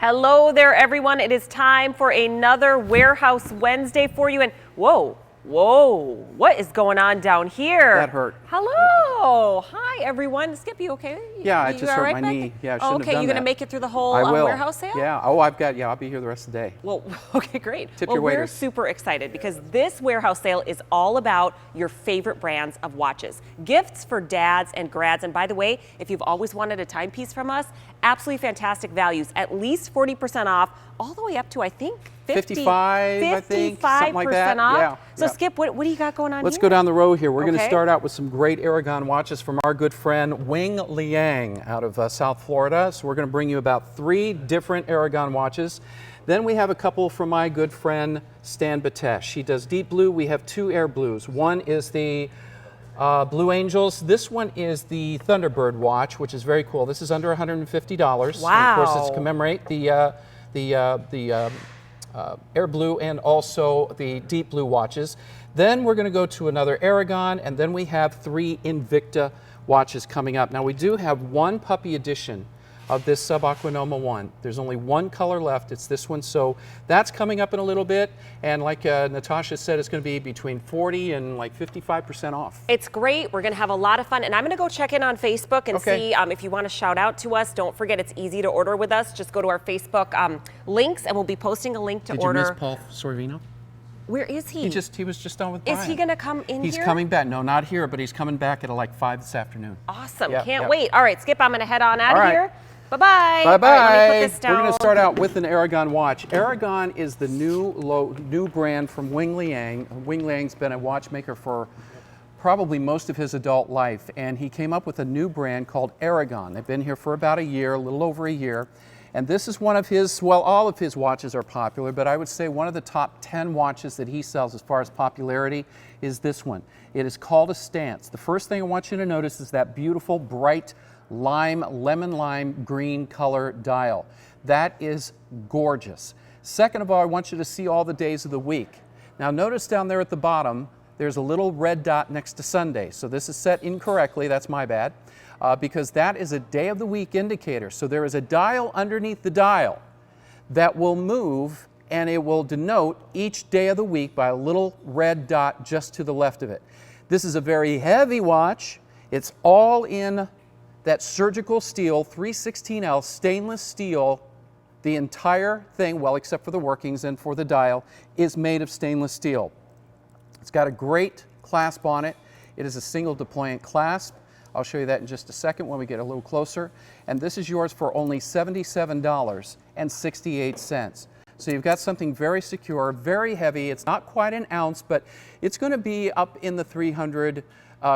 Hello there, everyone. It is time for another Warehouse Wednesday for you. And whoa, what is going on down here? That hurt. Hello. Hi, everyone. Skip, you okay? Yeah, I You just all hurt right my back knee. there? Yeah, I shouldn't Oh, have okay, done you going to that. make it through the whole I will. warehouse sale? Yeah. Oh, I'll be here the rest of the day. Well, okay, great. Tip well, your we're waiters. super excited because this warehouse sale is all about your favorite brands of watches. Gifts for dads and grads. And by the way, if you've always wanted a timepiece from us, absolutely fantastic values. At least 40% off, all the way up to, I think, 55, I think, something like that. off. Yeah, So yeah. Skip, what do you got going on Let's here? go down the row here. We're going to Okay. start out with some great Aragon watches from our good friend Wing Liang out of South Florida. So we're going to bring you about 3 different Aragon watches. Then we have a couple from my good friend Stan Batesh. He does deep blue. We have 2 air blues. One is the Blue Angels. This one is the Thunderbird watch, which is very cool. This is under $150. Wow. And of course, it's to commemorate the air blue and also the deep blue watches. Then we're going to go to another Aragon, and then we have 3 Invicta watches coming up. Now we do have one puppy edition of this Sub-Aquanoma one. There's only one color left. It's this one. So that's coming up in a little bit. And like Natasha said, it's going to be between 40 and like 55% off. It's great. We're going to have a lot of fun. And I'm going to go check in on Facebook and see if you want to shout out to us. Don't forget, it's easy to order with us. Just go to our Facebook links, and we'll be posting a link to order. Did you miss Paul Sorvino? Where is he? He was just on with Brian. Is he going to come in He's here? coming back. No, not here, but he's coming back at like 5 this afternoon. Awesome. Yeah, Can't yeah. wait. All right, Skip, I'm going to head on out All of right. here. Bye-bye. Bye-bye. All right, let me put this down. We're going to start out with an Aragon watch. Aragon is the new brand from Wing Liang. Wing Liang's been a watchmaker for probably most of his adult life, and he came up with a new brand called Aragon. They've been here for about a year, a little over a year. And this is one of his, well, all of his watches are popular, but I would say one of the top 10 watches that he sells as far as popularity is this one. It is called a Stance. The first thing I want you to notice is that beautiful, bright lemon lime green color dial. That is gorgeous. Second of all, I want you to see all the days of the week. Now notice down there at the bottom, there's a little red dot next to Sunday. So this is set incorrectly, that's my bad. Because that is a day of the week indicator. So there is a dial underneath the dial that will move, and it will denote each day of the week by a little red dot just to the left of it. This is a very heavy watch. It's all in that surgical steel, 316L stainless steel. The entire thing, well, except for the workings and for the dial, is made of stainless steel. It's got a great clasp on it. It is a single deployant clasp. I'll show you that in just a second when we get a little closer. And this is yours for only $77.68. So you've got something very secure, very heavy. It's not quite an ounce, but it's going to be up in the 300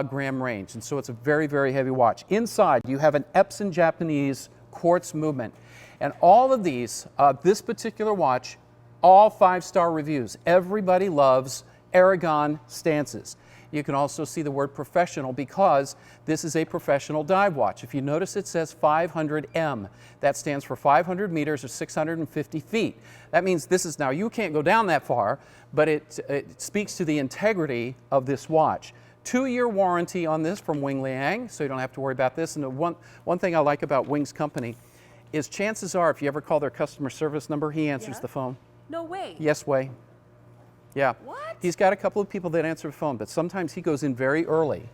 gram range. And so it's a very, very heavy watch. Inside, you have an Epson Japanese quartz movement. And all of these, this particular watch, all 5-star reviews. Everybody loves Aragon stances. You can also see the word professional because this is a professional dive watch. If you notice, it says 500M. That stands for 500 meters or 650 feet. That means this is, now you can't go down that far, but it speaks to the integrity of this watch. 2-year warranty on this from Wing Liang, so you don't have to worry about this. And the one thing I like about Wing's company is chances are if you ever call their customer service number, he answers the phone. No way. Yes way. Yeah. What? He's got a couple of people that answer the phone, but sometimes he goes in very early.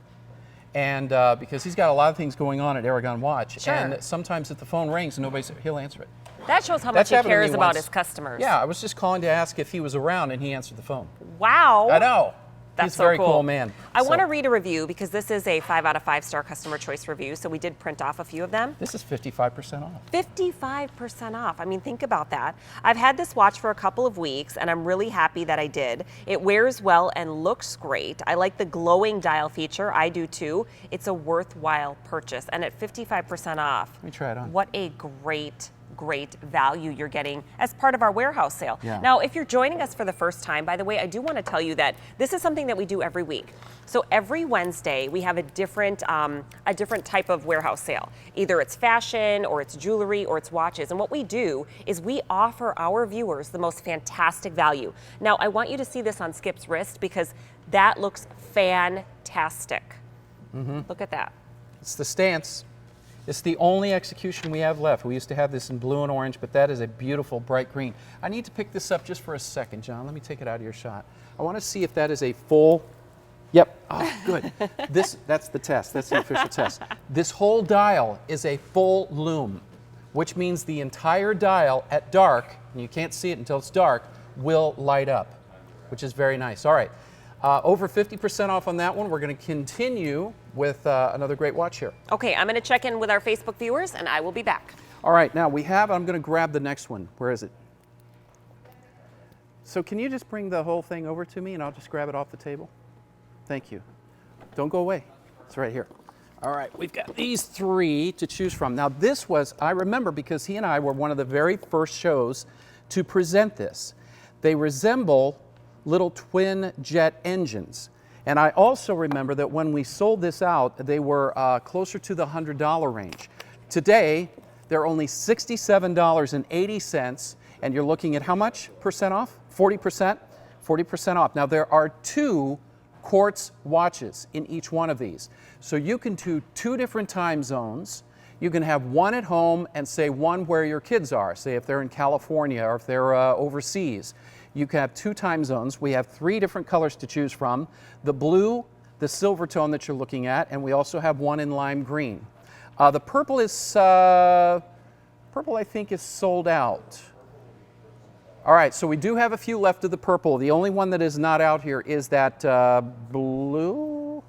And because he's got a lot of things going on at Aragon Watch. Sure. And sometimes if the phone rings and he'll answer it. That shows how much That's he happened to me cares about once. his customers. Yeah, I was just calling to ask if he was around and he answered the phone. Wow. I know. That's He's so a very cool. cool man. I want to read a review because this is a 5 out of 5 star customer choice review. So we did print off a few of them. This is 55% off. 55% off. I mean, think about that. I've had this watch for a couple of weeks and I'm really happy that I did. It wears well and looks great. I like the glowing dial feature. I do too. It's a worthwhile purchase. And at 55% off, Let me try it on. what a great value you're getting as part of our warehouse sale. Yeah. Now, if you're joining us for the first time, by the way, I do want to tell you that this is something that we do every week. So every Wednesday, we have a different type of warehouse sale. Either it's fashion, or it's jewelry, or it's watches. And what we do is we offer our viewers the most fantastic value. Now, I want you to see this on Skip's wrist because that looks fantastic. Look at that. It's the Stance. It's the only execution we have left. We used to have this in blue and orange, but that is a beautiful bright green. I need to pick this up just for a second, John. Let me take it out of your shot. I want to see if that is a full, yep, oh, good. That's the test, that's the official test. This whole dial is a full lume, which means the entire dial at dark, and you can't see it until it's dark, will light up, which is very nice. All right, over 50% off on that one. We're going to continue with another great watch here. Okay, I'm going to check in with our Facebook viewers, and I will be back. All right, now we have, I'm going to grab the next one. Where is it? So can you just bring the whole thing over to me and I'll just grab it off the table? Thank you. Don't go away. It's right here. All right, we've got these three to choose from. Now this was, I remember because he and I were one of the very first shows to present this. They resemble little twin jet engines. And I also remember that when we sold this out, they were closer to the $100 range. Today, they're only $67.80, and you're looking at how much percent off? 40%? 40% off. Now there are 2 quartz watches in each one of these. So you can do 2 different time zones. You can have one at home and say one where your kids are, say if they're in California or if they're overseas. You can have 2 time zones. We have 3 different colors to choose from. The blue, the silver tone that you're looking at, and we also have one in lime green. The purple is, purple I think is sold out. All right, so we do have a few left of the purple. The only one that is not out here is that blue.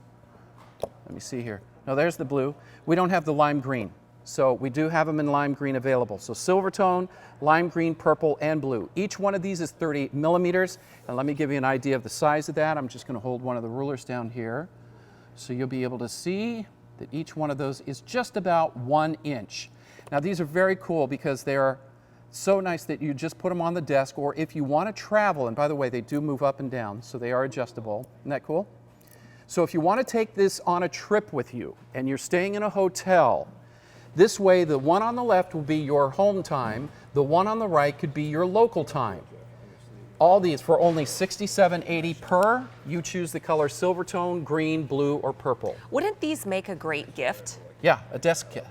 Let me see here. No, there's the blue. We don't have the lime green. So we do have them in lime green available. So silver tone, lime green, purple, and blue. Each one of these is 30 millimeters. And let me give you an idea of the size of that. I'm just going to hold one of the rulers down here. So you'll be able to see that each one of those is just about 1 inch. Now these are very cool because they're so nice that you just put them on the desk, or if you want to travel, and by the way, they do move up and down, so they are adjustable. Isn't that cool? So if you want to take this on a trip with you and you're staying in a hotel, this way the one on the left will be your home time, the one on the right could be your local time. All these for only $67.80 per. You choose the color silver tone, green, blue, or purple. Wouldn't these make a great gift? Yeah, a desk gift.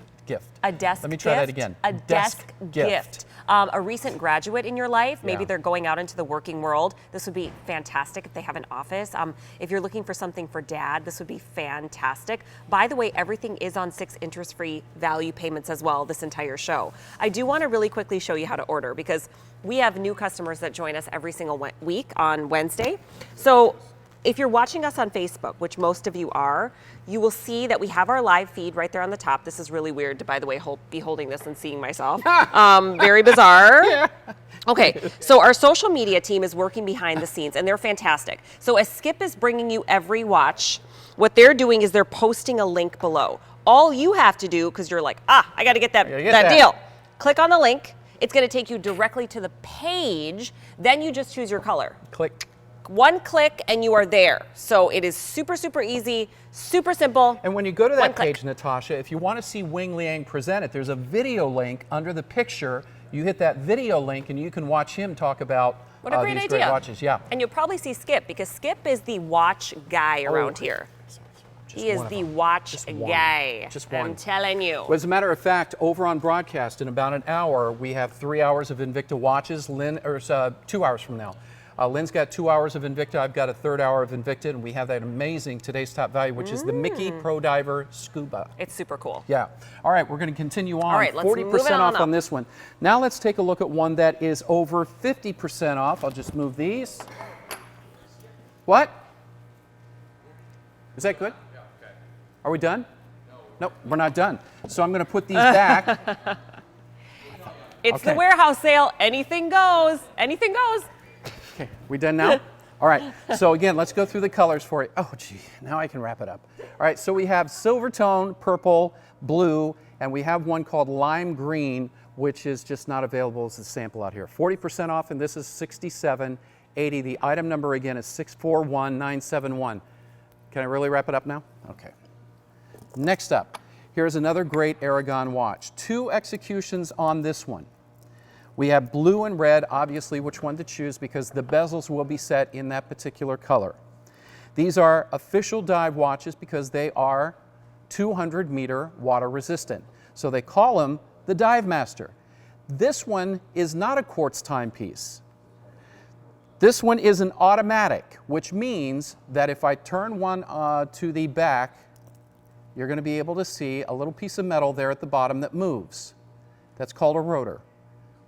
A desk gift? Let me try that again. A desk gift. A recent graduate in your life, maybe they're going out into the working world. This would be fantastic if they have an office. If you're looking for something for dad, this would be fantastic. By the way, everything is on 6 interest-free value payments as well this entire show. I do want to really quickly show you how to order because we have new customers that join us every single week on Wednesday. So if you're watching us on Facebook, which most of you are, you will see that we have our live feed right there on the top. This is really weird to, by the way, be holding this and seeing myself. Very bizarre. Yeah. Okay, so our social media team is working behind the scenes, and they're fantastic. So as Skip is bringing you every watch, what they're doing is they're posting a link below. All you have to do, because you're like, I got to get that deal. Click on the link. It's going to take you directly to the page. Then you just choose your color. Click. 1 click and you are there. So it is super, super easy, super simple. And when you go to that page, Natasha, if you want to see Wing Liang present it, there's a video link under the picture. You hit that video link and you can watch him talk about what a great these idea. great watches. Yeah. And you'll probably see Skip because Skip is the watch guy around here. He is the watch guy. Just one. I'm telling you. Well, as a matter of fact, over on broadcast in about an hour, we have 3 hours of Invicta watches. 2 hours from now. Lynn's got 2 hours of Invicta. I've got a 3rd hour of Invicta, and we have that amazing today's top value, which is the Mickey Pro Diver Scuba. It's super cool. Yeah. All right, we're going to continue on. All right, let's 40% off on this one. Now let's take a look at one that is over 50% off. I'll just move these. What? Is that good? Yeah, okay. Are we done? No. Nope, we're not done. So I'm going to put these back. It's the warehouse sale. Anything goes. Anything goes. Okay, we done now? All right, so again, let's go through the colors for you. Oh, gee, now I can wrap it up. All right, so we have silver tone, purple, blue, and we have one called lime green, which is just not available as a sample out here. 40% off, and this is $67.80. The item number again is 641971. Can I really wrap it up now? Okay. Next up, here's another great Aragon watch. 2 executions on this one. We have blue and red, obviously which one to choose because the bezels will be set in that particular color. These are official dive watches because they are 200-meter water resistant. So they call him the Dive Master. This one is not a quartz timepiece. This one is an automatic, which means that if I turn one to the back, you're going to be able to see a little piece of metal there at the bottom that moves. That's called a rotor.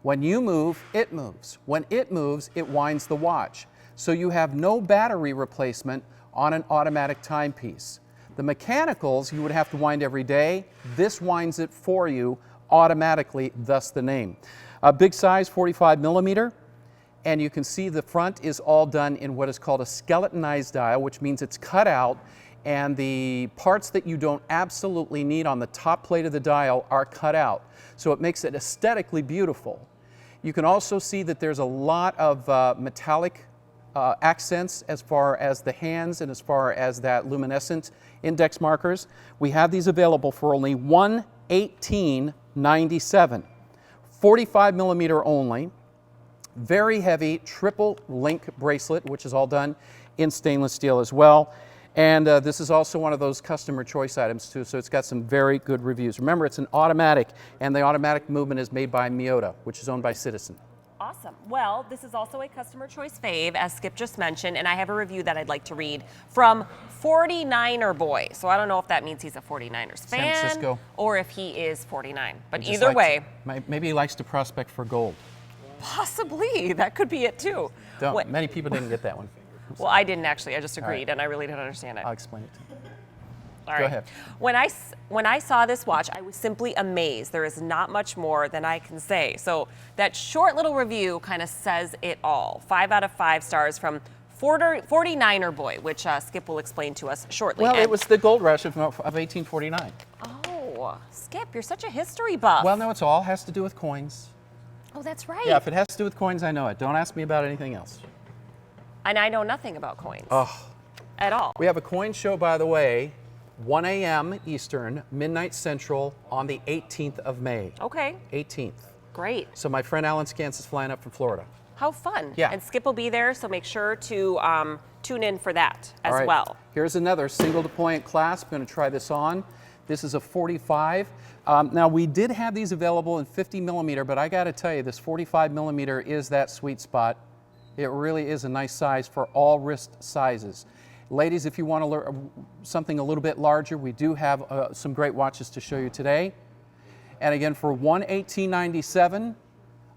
When you move, it moves. When it moves, it winds the watch. So you have no battery replacement on an automatic timepiece. The mechanicals you would have to wind every day. This winds it for you automatically, thus the name. A big size, 45 millimeter. And you can see the front is all done in what is called a skeletonized dial, which means it's cut out, and the parts that you don't absolutely need on the top plate of the dial are cut out. So it makes it aesthetically beautiful. You can also see that there's a lot of metallic accents as far as the hands and as far as that luminescent index markers. We have these available for only $118.97. 45 millimeter only. Very heavy triple link bracelet, which is all done in stainless steel as well. And this is also one of those customer choice items too, so it's got some very good reviews. Remember, it's an automatic, and the automatic movement is made by Miyota, which is owned by Citizen. Awesome. Well, this is also a customer choice fave, as Skip just mentioned, and I have a review that I'd like to read from 49er Boy. So I don't know if that means he's a 49ers fan San Francisco. or if he is 49. But He just either likes- way, maybe he likes to prospect for gold. possibly that could be it too. What- Many people didn't get that one. Well, I didn't actually. I just agreed, right. and I really didn't understand it. I'll explain it to you. All Go right. ahead. When I saw this watch, I was simply amazed. There is not much more than I can say. So that short little review kind of says it all. 5 out of 5 stars from 49er Boy, which Skip will explain to us shortly. Well, And- it was the gold rush of 1849. Oh, Skip, you're such a history buff. Well, no, it's all has to do with coins. Oh, that's right. Yeah, if it has to do with coins, I know it. Don't ask me about anything else. And I know nothing about coins Oh. at all. We have a coin show, by the way, 1 a.m. Eastern, midnight Central, on the 18th of May. Okay, 18th. great. So my friend Alan Scans is flying up from Florida. How fun. Yeah. And Skip will be there, so make sure to tune in for that as All right. well. Here's another single deployment clasp. I'm going to try this on. This is a 45. Now, we did have these available in 50 millimeter, but I got to tell you, this 45 millimeter is that sweet spot. It really is a nice size for all wrist sizes. Ladies, if you want to learn something a little bit larger, we do have some great watches to show you today. And again, for $118.97,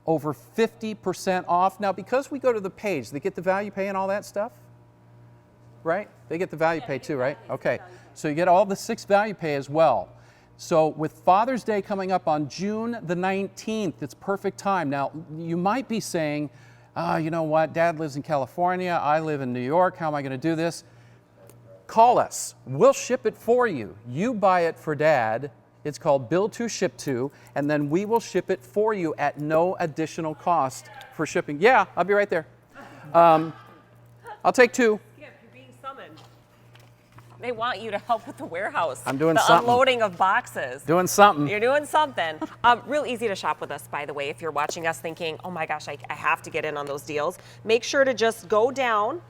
over 50% off. Now, because we go to the page, they get the value pay and all that stuff, right? They get the value pay too, right? Okay, so you get all the 6 value pay as well. So with Father's Day coming up on June the 19th, it's perfect time. Now, you might be saying, you know what, Dad lives in California, I live in New York, how am I going to do this? Call us. We'll ship it for you. You buy it for Dad. It's called Build to Ship to, and then we will ship it for you at no additional cost for shipping. Yeah, I'll be right there. I'll take 2. Yeah, you're being summoned. They want you to help with the warehouse. I'm doing the something. unloading of boxes. Doing something. You're doing something. Real easy to shop with us, by the way. If you're watching us thinking, oh my gosh, I have to get in on those deals, make sure to just go down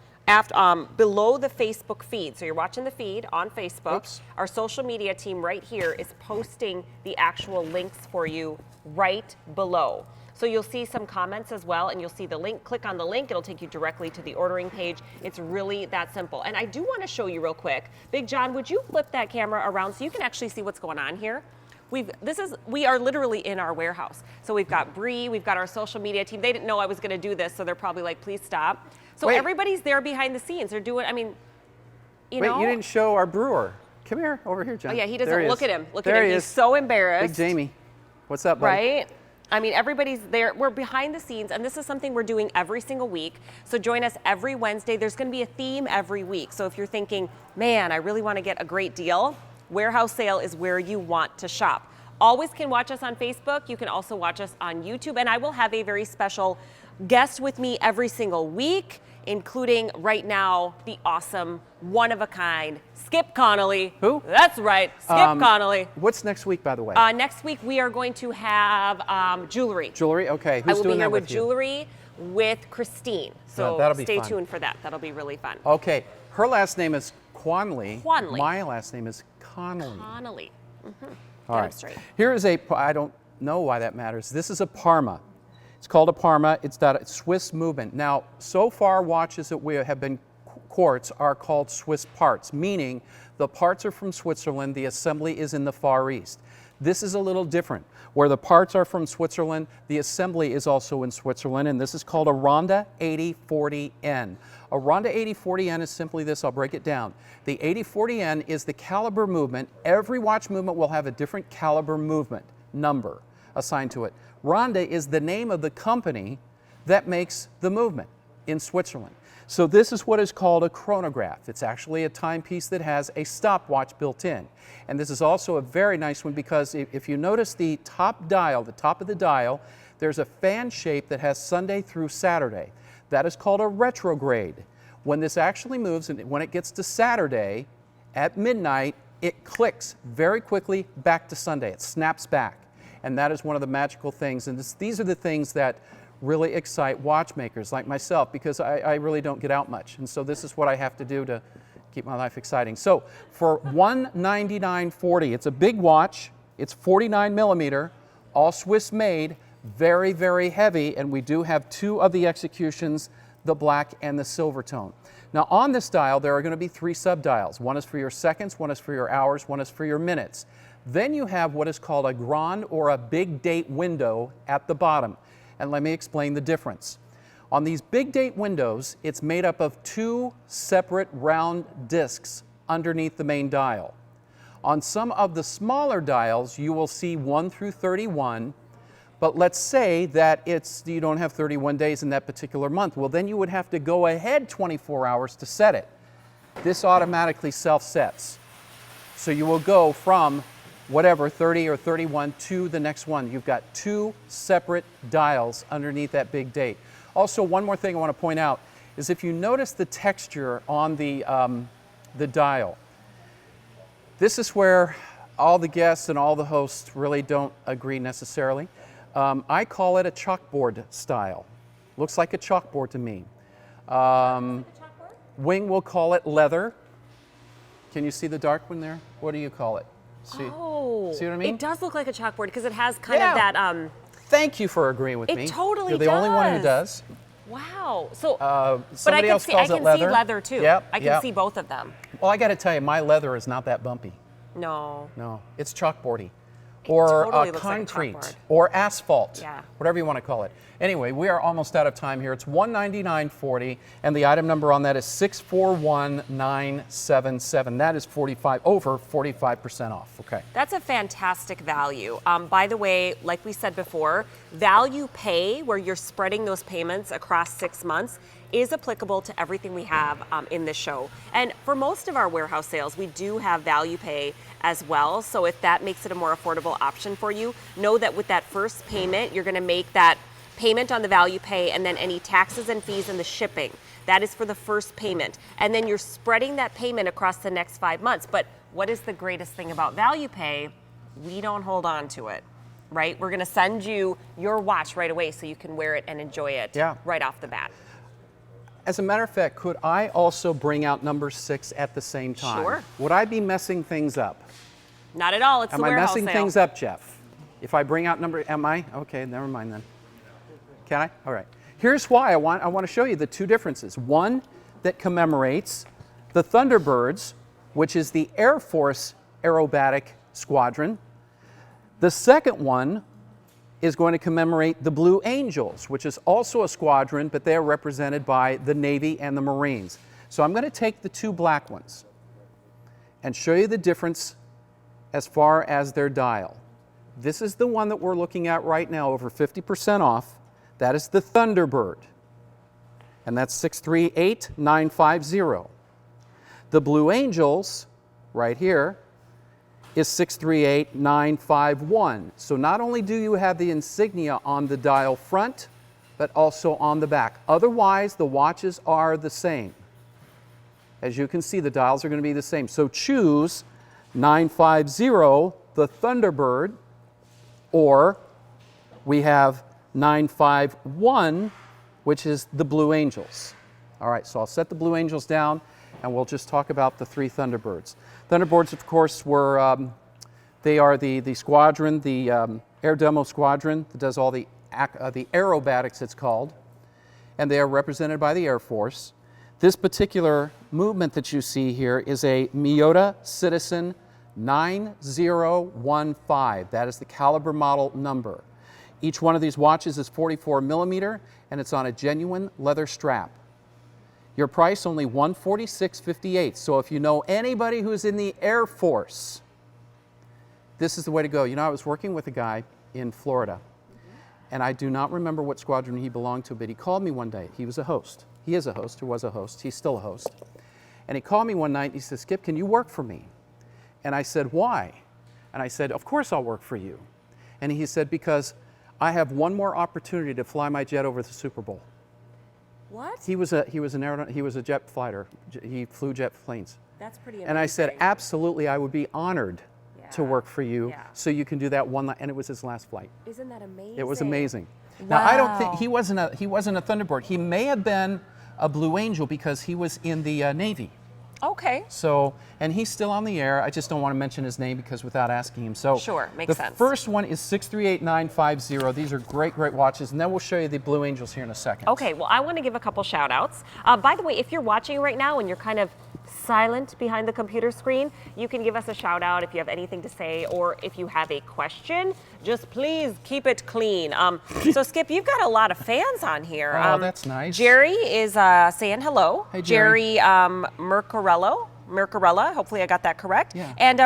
below the Facebook feed. So you're watching the feed on Facebook. Oops. Our social media team right here is posting the actual links for you right below. So you'll see some comments as well, and you'll see the link. Click on the link. It'll take you directly to the ordering page. It's really that simple. And I do want to show you real quick. Big John, would you flip that camera around so you can actually see what's going on here? We are literally in our warehouse. So we've got Bree, we've got our social media team. They didn't know I was going to do this, so they're probably like, please stop. So Wait. everybody's there behind the scenes. They're doing, Wait, you didn't show our brewer. Come here, over here, John. Oh yeah, he doesn't. There he Look is. at him. Look There at him. he He's is. so embarrassed. Big Jamie. What's up, buddy? Right? Everybody's there. We're behind the scenes, and this is something we're doing every single week. So join us every Wednesday. There's going to be a theme every week. So if you're thinking, man, I really want to get a great deal, Warehouse Sale is where you want to shop. Always can watch us on Facebook. You can also watch us on YouTube, and I will have a very special guest with me every single week, including right now the awesome, one-of-a-kind Skip Connolly. Who? That's right, Skip Connolly. What's next week, by the way? Next week we are going to have jewelry. Jewelry? Okay. I Who's will be doing here that with with you? jewelry with Christine. So that'll be stay fun. tuned for that. That'll be really fun. Okay. Her last name is Quanley. Quanley. My last name is Connolly. Connolly. All Get 'em right. straight. Here is I don't know why that matters. This is a Parma. It's called a Parma. It's got a Swiss movement. Now, so far watches that we have been quartz are called Swiss parts, meaning the parts are from Switzerland, the assembly is in the Far East. This is a little different. Where the parts are from Switzerland, the assembly is also in Switzerland, and this is called a Ronda 8040N. A Ronda 8040N is simply this, I'll break it down. The 8040N is the caliber movement. Every watch movement will have a different caliber movement number assigned to it. Ronda is the name of the company that makes the movement in Switzerland. So this is what is called a chronograph. It's actually a timepiece that has a stopwatch built in. And this is also a very nice one because if you notice the top dial, the top of the dial, there's a fan shape that has Sunday through Saturday. That is called a retrograde. When this actually moves and when it gets to Saturday at midnight, it clicks very quickly back to Sunday. It snaps back. And that is one of the magical things. And these are the things that really excite watchmakers like myself because I really don't get out much. And so this is what I have to do to keep my life exciting. So for $199.40, it's a big watch. It's 49 millimeter, all Swiss made, very, very heavy. And we do have two of the executions, the black and the silver tone. Now on this dial, there are going to be three subdials. One is for your seconds, one is for your hours, one is for your minutes. Then you have what is called a grand or a big date window at the bottom. And let me explain the difference. On these big date windows, it's made up of two separate round discs underneath the main dial. On some of the smaller dials, you will see 1 through 31, but let's say that you don't have 31 days in that particular month. Well, then you would have to go ahead 24 hours to set it. This automatically self-sets. So you will go from whatever, 30 or 31 to the next one. You've got two separate dials underneath that big date. Also, one more thing I want to point out is if you notice the texture on the dial, this is where all the guests and all the hosts really don't agree necessarily. I call it a chalkboard style. Looks like a chalkboard to me. Wing will call it leather. Can you see the dark one there? What do you call it? See what I mean? It does look like a chalkboard because it has kind of that. Thank you for agreeing with me. It totally You're the only one who does. Wow. So, Somebody else calls it leather. I can see leather too. Yep, I can see both of them. Well, I got to tell you, my leather is not that bumpy. No. No, it's chalkboardy. Or totally looks like a concrete, chalkboard. or asphalt, Yeah. whatever you want to call it. Anyway, we are almost out of time here. It's $199.40, and the item number on that is 641977. That is over 45% off. Okay. That's a fantastic value. By the way, like we said before, value pay, where you're spreading those payments across 6 months, is applicable to everything we have in this show. And for most of our warehouse sales, we do have value pay as well. So if that makes it a more affordable option for you, know that with that first payment, you're going to make that payment on the value pay and then any taxes and fees and the shipping. That is for the first payment. And then you're spreading that payment across the next 5 months. But what is the greatest thing about value pay? We don't hold on to it, right? We're going to send you your watch right away so you can wear it and enjoy it right off the bat. As a matter of fact, could I also bring out number 6 at the same time? Sure. Would I be messing things up? Not at all. It's the warehouse sale. Am I messing things up, Jeff? If I bring out am I? Okay, never mind then. Can I? All right. Here's why I want to show you the two differences. One that commemorates the Thunderbirds, which is the Air Force aerobatic squadron. The second one is going to commemorate the Blue Angels, which is also a squadron, but they are represented by the Navy and the Marines. So I'm going to take the two black ones and show you the difference as far as their dial. This is the one that we're looking at right now, over 50% off. That is the Thunderbird, and that's 638950. The Blue Angels, right here, is 638951. So not only do you have the insignia on the dial front, but also on the back. Otherwise, the watches are the same. As you can see, the dials are going to be the same. So choose 950, the Thunderbird, or we have 951, which is the Blue Angels. All right, so I'll set the Blue Angels down, and we'll just talk about the three Thunderbirds. Thunderbirds, of course, They are the squadron, the air demo squadron that does all the aerobatics, it's called, and they are represented by the Air Force. This particular movement that you see here is a Miyota Citizen 9015. That is the caliber model number. Each one of these watches is 44 millimeter, and it's on a genuine leather strap. Your price only $146.58. So if you know anybody who's in the Air Force, this is the way to go. You know, I was working with a guy in Florida, and I do not remember what squadron he belonged to, but he called me one day. He was a host. He is a host, or was a host. He's still a host. And he called me one night and he said, "Skip, can you work for me?" And I said, "Why?" And I said, "Of course I'll work for you." And he said, "Because I have one more opportunity to fly my jet over the Super Bowl." What? He was a jet fighter. He flew jet planes. That's pretty amazing. And I said, "Absolutely, I would be honored to work for you, so you can do that one." And it was his last flight. Isn't that amazing? It was amazing. Wow. Now I don't think he wasn't a Thunderbird. He may have been a Blue Angel because he was in the Navy. Okay. So, and he's still on the air. I just don't want to mention his name because without asking him. So sure, makes sense. The first one is 638950. These are great, great watches. And then we'll show you the Blue Angels here in a second. Okay, well, I want to give a couple shout outs. By the way, if you're watching right now and you're kind of silent behind the computer screen, you can give us a shout out if you have anything to say, or if you have a question, just please keep it clean. So Skip, you've got a lot of fans on here. Oh, that's nice. Jerry is saying hello. Hey, Jerry. Mercarella, hopefully I got that correct. Yeah. And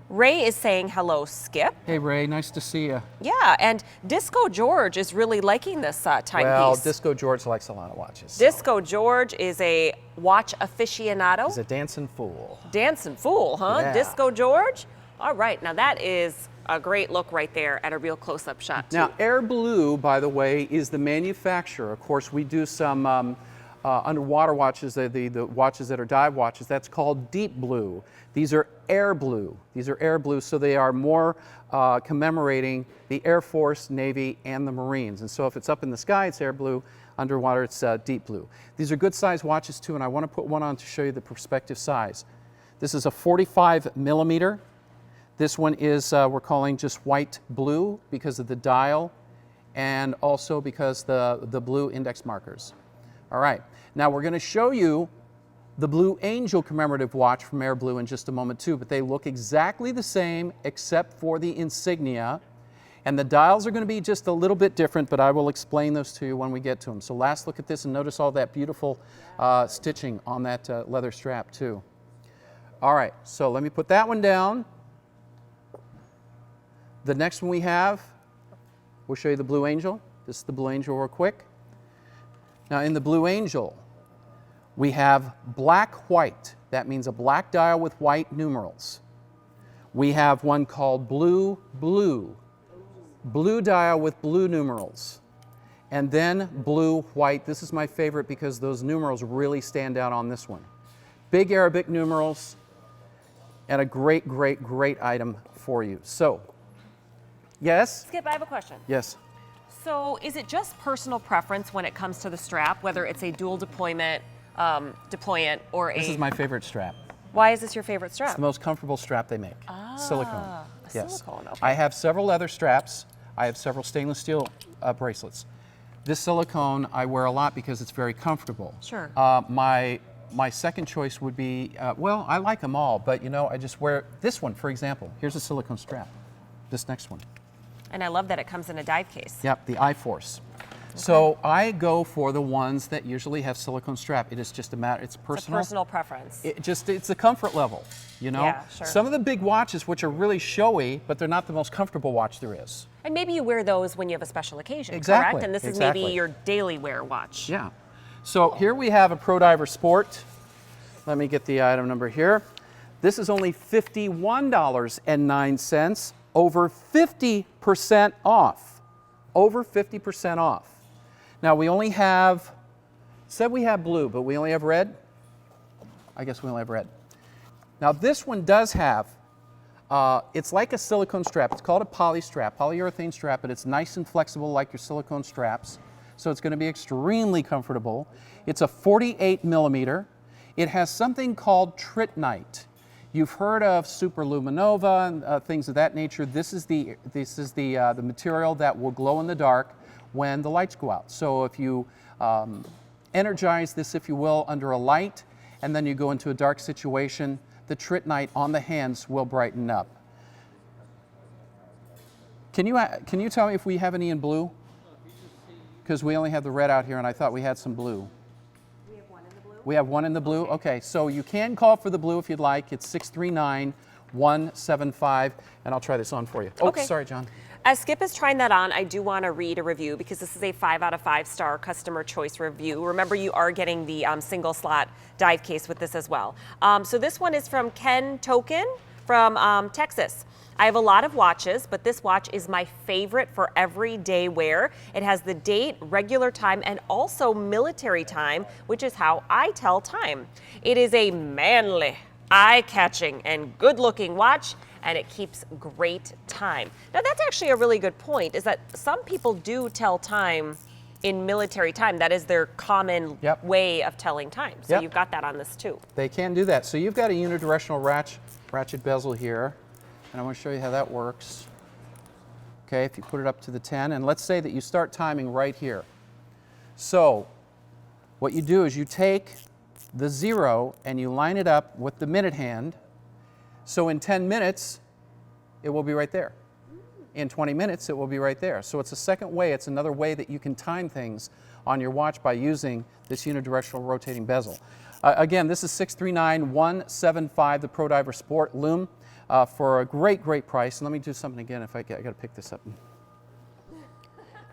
Ray is saying hello, Skip. Hey, Ray, nice to see you. Yeah, and Disco George is really liking this timepiece. Well, Disco George likes a lot of watches. Disco George is a watch aficionado. He's a dancing fool. Dancing fool, huh? Yeah. Disco George? All right, now that is a great look right there at a real close-up shot, too. Now, Air Blue, by the way, is the manufacturer. Of course, we do some underwater watches, the watches that are dive watches. That's called Deep Blue. These are Air Blue. These are Air Blue, so they are more commemorating the Air Force, Navy, and the Marines. And so if it's up in the sky, it's Air Blue. Underwater, it's Deep Blue. These are good size watches, too, and I want to put one on to show you the perspective size. This is a 45 millimeter. This one is, we're calling just white blue because of the dial and also because the blue index markers. All right, now we're going to show you the Blue Angel commemorative watch from Air Blue in just a moment too, but they look exactly the same except for the insignia, and the dials are going to be just a little bit different, but I will explain those to you when we get to them. So last look at this and notice all that beautiful stitching on that leather strap too. All right, so let me put that one down. The next one we have, we'll show you the Blue Angel. This is the Blue Angel real quick. Now in the Blue Angel, we have black-white. That means a black dial with white numerals. We have one called blue-blue. Blue dial with blue numerals. And then blue-white. This is my favorite because those numerals really stand out on this one. Big Arabic numerals and a great, great, great item for you. So, yes? Skip, I have a question. Yes. So is it just personal preference when it comes to the strap, whether it's a dual deployant or a... This is my favorite strap. Why is this your favorite strap? It's the most comfortable strap they make. Silicone. Yes. Silicone, okay. I have several leather straps. I have several stainless steel bracelets. This silicone I wear a lot because it's very comfortable. Sure. My second choice would be, well, I like them all, but you know, I just wear this one, for example. Here's a silicone strap. This next one. And I love that it comes in a dive case. Yep, the iForce. Okay. So I go for the ones that usually have silicone strap. It is just a matter, it's personal. It's a personal preference. It's a comfort level, you know? Yeah, sure. Some of the big watches, which are really showy, but they're not the most comfortable watch there is. And maybe you wear those when you have a special occasion, exactly, correct? And this is maybe your daily wear watch. Yeah. So here we have a Pro Diver Sport. Let me get the item number here. This is only $51.09, over 50% off. Over 50% off. Now we only have, said we have blue, but we only have red? I guess we only have red. Now this one does have, it's like a silicone strap. It's called a poly strap, polyurethane strap, but it's nice and flexible like your silicone straps. So it's going to be extremely comfortable. It's a 48 millimeter. It has something called tritnite. You've heard of superluminova and things of that nature. This is the material that will glow in the dark when the lights go out. So if you energize this, if you will, under a light, and then you go into a dark situation, the tritnite on the hands will brighten up. Can you tell me if we have any in blue? Because we only have the red out here, and I thought we had some blue. We have one in the blue? We have one in the blue? Okay, so you can call for the blue if you'd like. It's 639-175, and I'll try this on for you. Oh, Okay. sorry, John. As Skip is trying that on, I do want to read a review because this is a 5 out of 5 star customer choice review. Remember, you are getting the single slot dive case with this as well. So this one is from Ken Token from Texas. I have a lot of watches, but this watch is my favorite for everyday wear. It has the date, regular time, and also military time, which is how I tell time. It is a manly, eye-catching, and good-looking watch, and it keeps great time. Now, that's actually a really good point, is that some people do tell time in military time. That is their common way of telling time. So you've got that on this too. They can do that. So you've got a unidirectional ratchet bezel here, and I want to show you how that works. Okay, if you put it up to the 10, and let's say that you start timing right here. So what you do is you take the 0 and you line it up with the minute hand. So in 10 minutes, it will be right there. In 20 minutes, it will be right there. So it's a second way, it's another way that you can time things on your watch by using this unidirectional rotating bezel. Again, this is 639-175, the Pro Diver Sport Lume, for a great, great price. And let me do something again if I got to pick this up.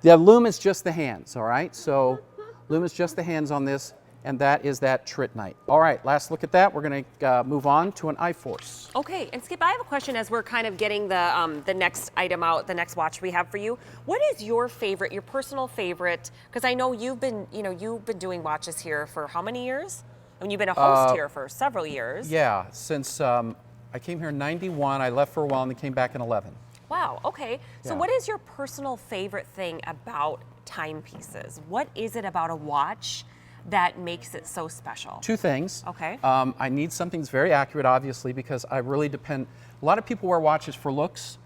The Lume is just the hands, all right? So Lume is just the hands on this, and that is that tritnite. All right, last look at that. We're going to move on to an iForce. Okay, and Skip, I have a question as we're kind of getting the next item out, the next watch we have for you. What is your favorite, your personal favorite? Because I know you've been doing watches here for how many years? I mean, you've been a host here for several years. Yeah, since I came here in '91, I left for a while and then came back in '11. Wow, okay. So what is your personal favorite thing about timepieces? What is it about a watch that makes it so special? Two things. Okay. I need something that's very accurate, obviously, because I really depend. A lot of people wear watches for looks.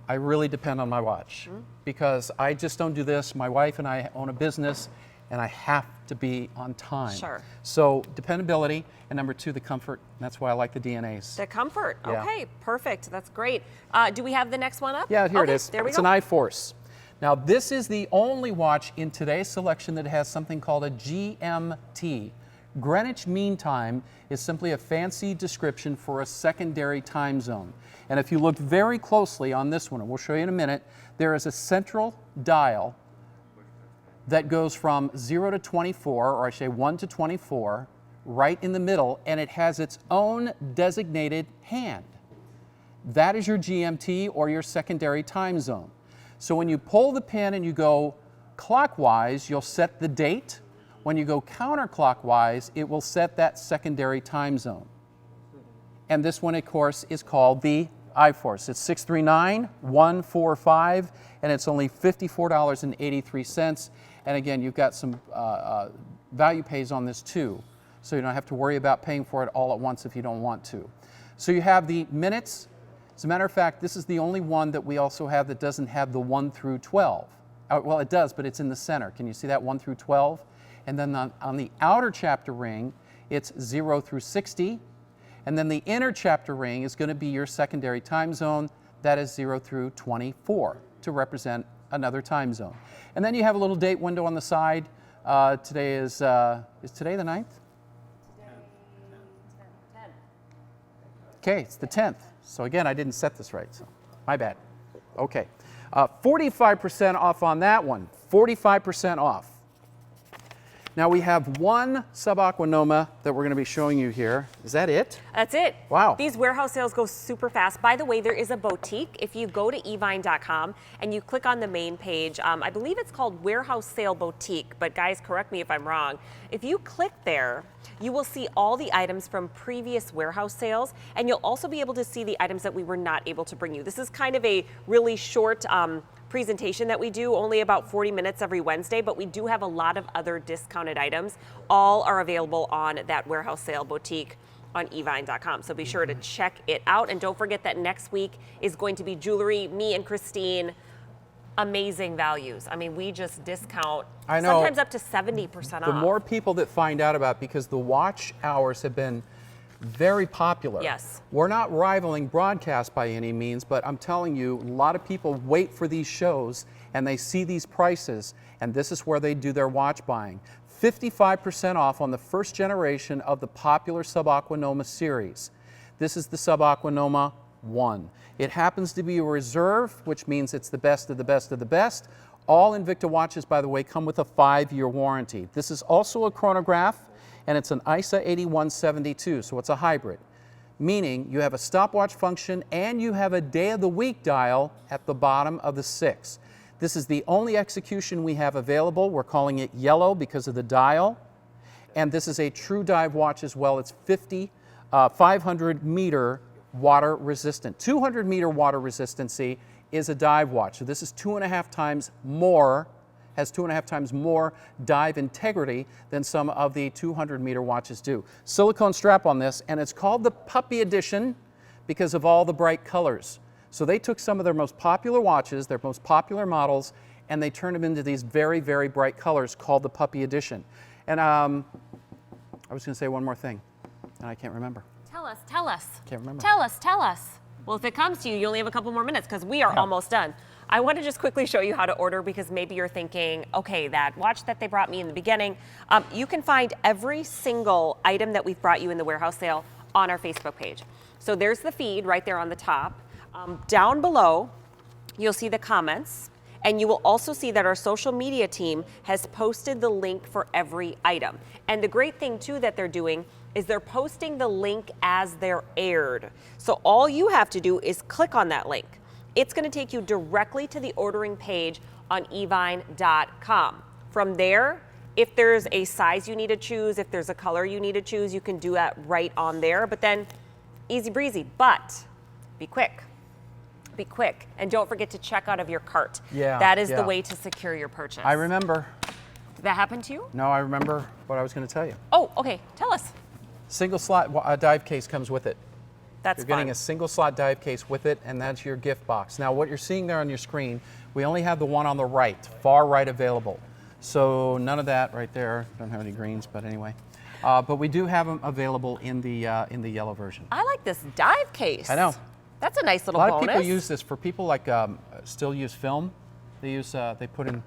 I really depend on my watch because I just don't do this. My wife and I own a business, and I have to be on time. Sure. So dependability, and number two, the comfort. And that's why I like the DNAs. The comfort. Yeah. Okay, perfect. That's great. Do we have the next one up? Yeah, here it Okay, is. There we It's go. an iForce. Now, this is the only watch in today's selection that has something called a GMT. Greenwich Mean Time is simply a fancy description for a secondary time zone. And if you look very closely on this one, and we'll show you in a minute, there is a central dial that goes from 0 to 24, or I say 1 to 24, right in the middle, and it has its own designated hand. That is your GMT, or your secondary time zone. So when you pull the pin and you go clockwise, you'll set the date. When you go counterclockwise, it will set that secondary time zone. And this one, of course, is called the iForce. It's 639-145, and it's only $54.83. And again, you've got some value pays on this too, so you don't have to worry about paying for it all at once if you don't want to. So you have the minutes. As a matter of fact, this is the only one that we also have that doesn't have the 1 through 12. Well, it does, but it's in the center. Can you see that 1 through 12? And then on the outer chapter ring, it's 0 through 60. And then the inner chapter ring is going to be your secondary time zone. That is 0 through 24 to represent another time zone. And then you have a little date window on the side. Today is today the 9th? Okay, it's the 10th. So again, I didn't set this right, so my bad. Okay, 45% off on that one, 45% off. Now we have one subaquanoma that we're going to be showing you here. Is that it? That's it. Wow. These warehouse sales go super fast. By the way, there is a boutique. If you go to evine.com and you click on the main page, I believe it's called Warehouse Sale Boutique, but guys, correct me if I'm wrong. If you click there, you will see all the items from previous warehouse sales, and you'll also be able to see the items that we were not able to bring you. This is kind of a really short presentation that we do, only about 40 minutes every Wednesday, but we do have a lot of other discounted items. All are available on that Warehouse Sale Boutique on evine.com. So be sure to check it out. And don't forget that next week is going to be jewelry. Me and Christine, amazing values. I mean, we just discount I know. sometimes up to 70% off. The more people that find out about, because the watch hours have been very popular. Yes. We're not rivaling broadcast by any means, but I'm telling you, a lot of people wait for these shows and they see these prices, and this is where they do their watch buying. 55% off on the first generation of the popular Sub-Aquanoma series. This is the Sub-Aquanoma 1. It happens to be a reserve, which means it's the best of the best of the best. All Invicta watches, by the way, come with a 5-year warranty. This is also a chronograph, and it's an ISA 8172, so it's a hybrid, meaning you have a stopwatch function and you have a day of the week dial at the bottom of the 6. This is the only execution we have available. We're calling it yellow because of the dial. And this is a true dive watch as well. It's 500 meter water resistant. 200 meter water resistancy is a dive watch. So this is 2.5 times more, has 2.5 times more dive integrity than some of the 200 meter watches do. Silicone strap on this, and it's called the Puppy Edition because of all the bright colors. So they took some of their most popular watches, their most popular models, and they turned them into these very, very bright colors called the Puppy Edition. And I was going to say one more thing, and I can't remember. Tell us, tell us. Can't remember. Tell us, tell us. Well, if it comes to you, you only have a couple more minutes because we are almost done. I want to just quickly show you how to order because maybe you're thinking, okay, that watch that they brought me in the beginning, you can find every single item that we've brought you in the warehouse sale on our Facebook page. So there's the feed right there on the top. Down below, you'll see the comments, and you will also see that our social media team has posted the link for every item. And the great thing too that they're doing is they're posting the link as they're aired. So all you have to do is click on that link. It's going to take you directly to the ordering page on evine.com. From there, if there's a size you need to choose, if there's a color you need to choose, you can do that right on there. But then, easy breezy, but be quick. Be quick, and don't forget to check out of your cart. Yeah, that is the way to secure your purchase. I remember. Did that happen to you? No, I remember what I was going to tell you. Oh, okay. Tell us. Single slot dive case comes with it. That's You're getting fun. a single slot dive case with it, and that's your gift box. Now, what you're seeing there on your screen, we only have the one on the right, far right available. So none of that right there. Don't have any greens, but anyway. But we do have them available in the yellow version. I like this dive case. I know. That's a nice A little lot bonus. of people use this for people like still use film. They use they put in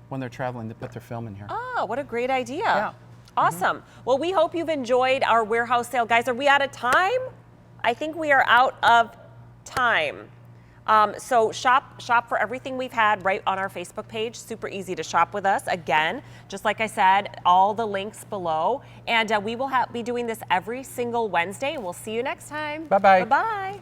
when they're traveling. They put their film in here. Oh, what a great idea. Yeah. Awesome. Well, we hope you've enjoyed our warehouse sale. Guys, are we out of time? I think we are out of time. So shop for everything we've had right on our Facebook page. Super easy to shop with us. Again, just like I said, all the links below. And we will be doing this every single Wednesday. We'll see you next time. Bye-bye. Bye-bye.